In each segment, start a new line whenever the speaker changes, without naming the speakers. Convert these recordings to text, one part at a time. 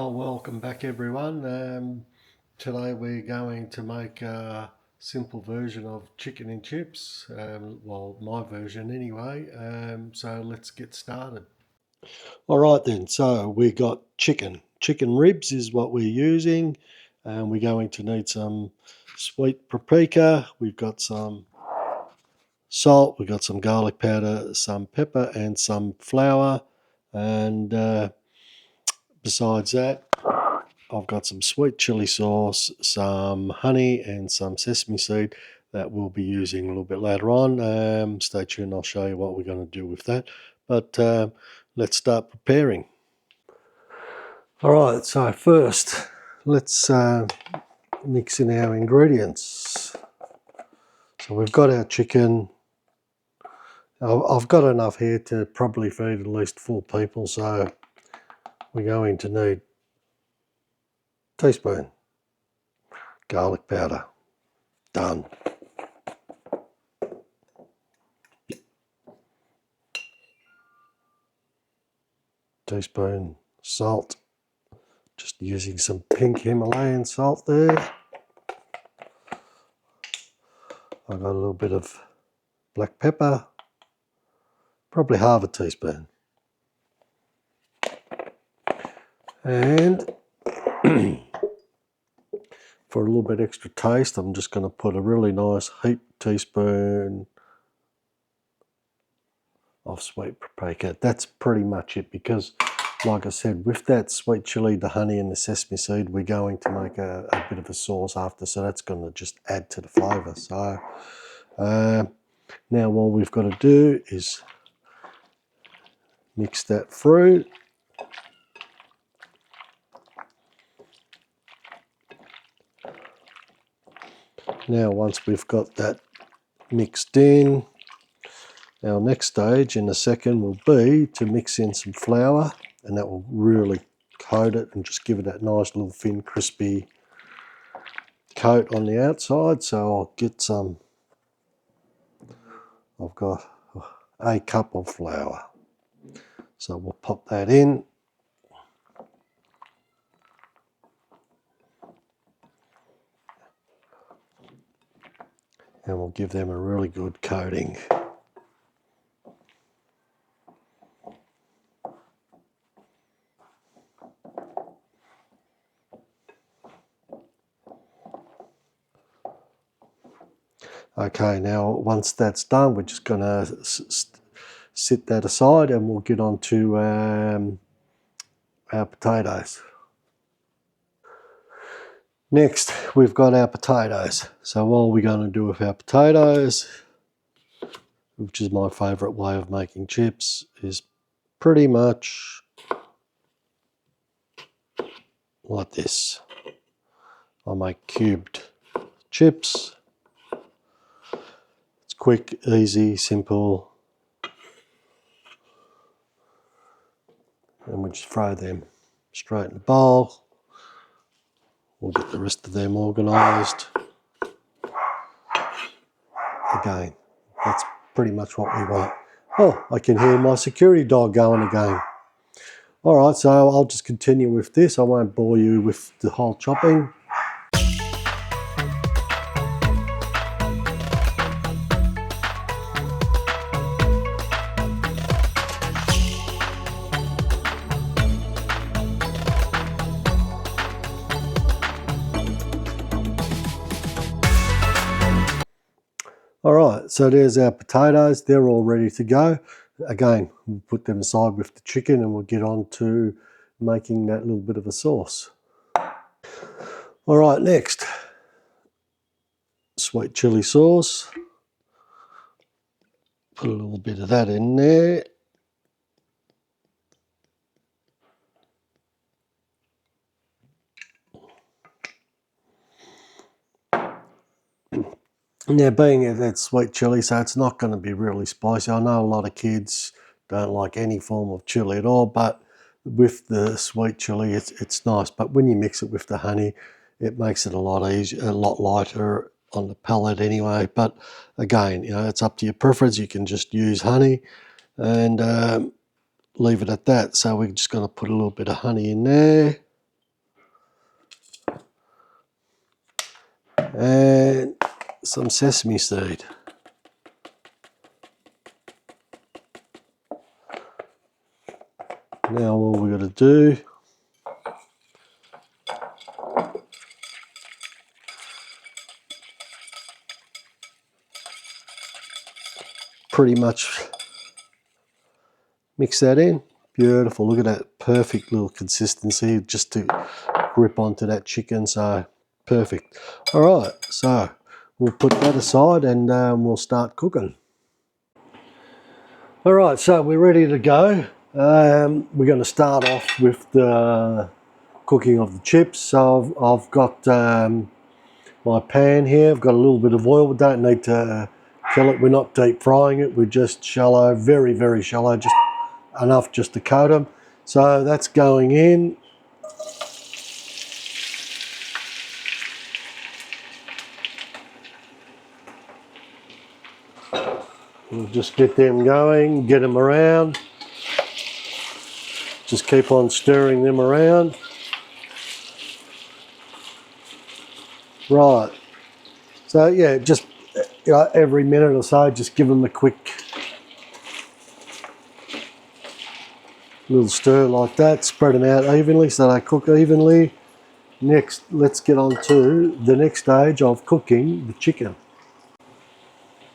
Well, welcome back everyone. Today we're going to make a simple version of chicken and chips. Well, my version anyway. So let's get started. All right then, so we got chicken. Chicken ribs is what we're using. We're going to need some sweet paprika. We've got some salt, we've got some garlic powder, some pepper and some flour. And besides that, I've got some sweet chili sauce, some honey and some sesame seed that we'll be using a little bit later on. Stay tuned, I'll show you what we're going to do with that. But let's start preparing. All right, so first let's mix in our ingredients. So we've got our chicken. I've got enough here to probably feed at least 4 people, so we're going to need a teaspoon garlic powder. Done. Teaspoon salt, just using some pink Himalayan salt there. I've got a little bit of black pepper, probably half a teaspoon. And for a little bit extra taste, I'm just going to put a really nice heaped teaspoon of sweet paprika. That's pretty much it, because like I said, with that sweet chili, the honey and the sesame seed, we're going to make a bit of a sauce after, so that's going to just add to the flavour. So now all we've got to do is mix that through. Now once we've got that mixed in, our next stage in a second will be to mix in some flour, and that will really coat it and just give it that nice little thin crispy coat on the outside. So I'll get some, I've got a cup of flour, so we'll pop that in. And we'll give them a really good coating. Okay, now once that's done, we're just going to sit that aside and we'll get on to our potatoes. Next, we've got our potatoes. So all we're going to do with our potatoes, which is my favourite way of making chips, is pretty much like this. I make cubed chips. It's quick, easy, simple. And we just throw them straight in the bowl. We'll get the rest of them organised. Again, that's pretty much what we want. Oh, I can hear my security dog going again. All right, so I'll just continue with this. I won't bore you with the whole chopping. All right, so there's our potatoes. They're all ready to go. Again, we'll put them aside with the chicken and we'll get on to making that little bit of a sauce. All right, next, sweet chili sauce. Put a little bit of that in there. Now, being that sweet chili, so it's not going to be really spicy. I know a lot of kids don't like any form of chili at all, but with the sweet chili, it's nice. But when you mix it with the honey, it makes it a lot easier, a lot lighter on the palate anyway. But again, you know, it's up to your preference. You can just use honey and leave it at that. So we're just going to put a little bit of honey in there. and some sesame seed. Now all we've got to do pretty much mix that in. Beautiful, look at that perfect little consistency just to grip onto that chicken, so perfect. All right, so we'll put that aside and we'll start cooking. All right, so we're ready to go. We're going to start off with the cooking of the chips. So I've got my pan here. I've got a little bit of oil. We don't need to kill it. We're not deep frying it. We're just shallow, very, very shallow, just enough just to coat them. So that's going in. We'll just get them going, get them around. Just keep on stirring them around. Right. So yeah, just every minute or so, just give them a quick little stir like that. Spread them out evenly so they cook evenly. Next, let's get on to the next stage of cooking the chicken.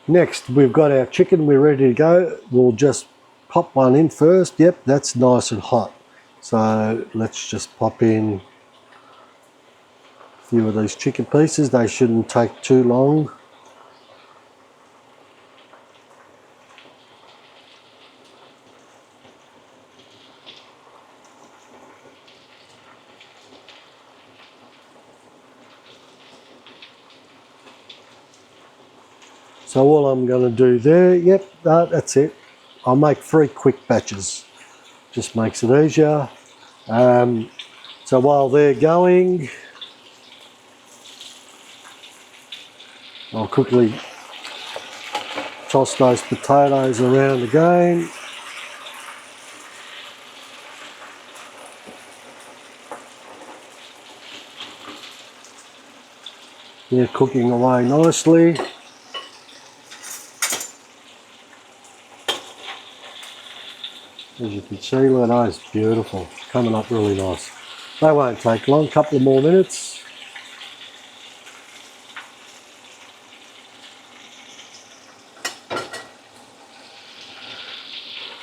Next, we've got our chicken, we're ready to go. We'll just pop one in first. Yep, that's nice and hot. So let's just pop in a few of these chicken pieces. They shouldn't take too long. So all I'm going to do there, yep, that's it. I'll make 3 quick batches. Just makes it easier. So while they're going, I'll quickly toss those potatoes around again. They're cooking away nicely. As you can see, look at those, beautiful, coming up really nice. They won't take long, couple of more minutes.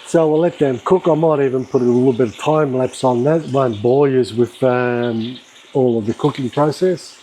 So we'll let them cook. I might even put a little bit of time lapse on that. It won't bore you with all of the cooking process.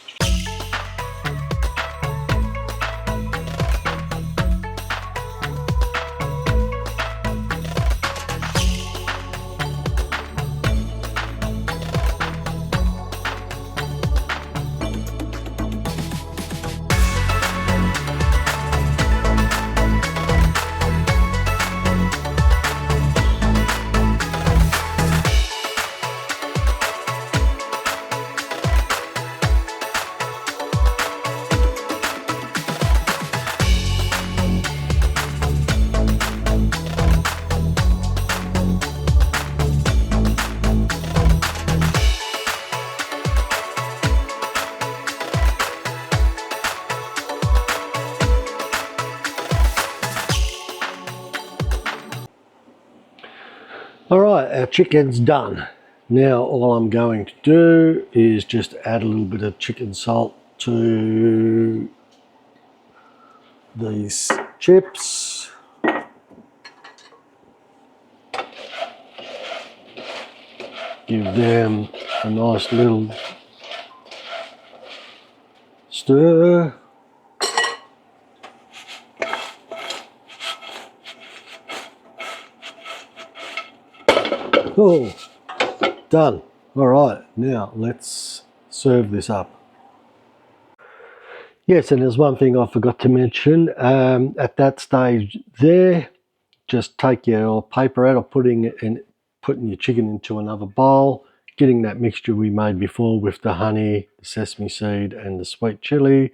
Alright, our chicken's done. Now all I'm going to do is just add a little bit of chicken salt to these chips. Give them a nice little stir. Oh, done. All right, now let's serve this up. Yes, and there's one thing I forgot to mention. At that stage there, just take your paper out of putting your chicken into another bowl, getting that mixture we made before with the honey, the sesame seed and the sweet chili,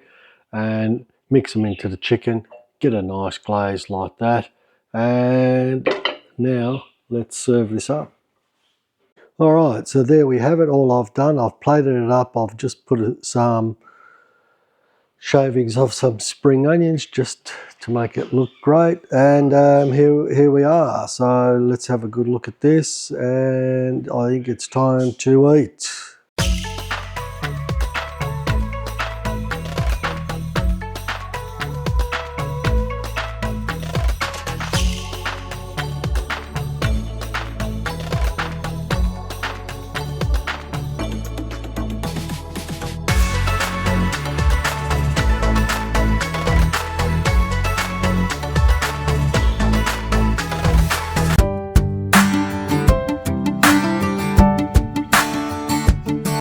and mix them into the chicken, get a nice glaze like that. And now let's serve this up. All right, so there we have it. All I've done, I've plated it up. I've just put some shavings of some spring onions just to make it look great. And here we are. So let's have a good look at this, and I think it's time to eat.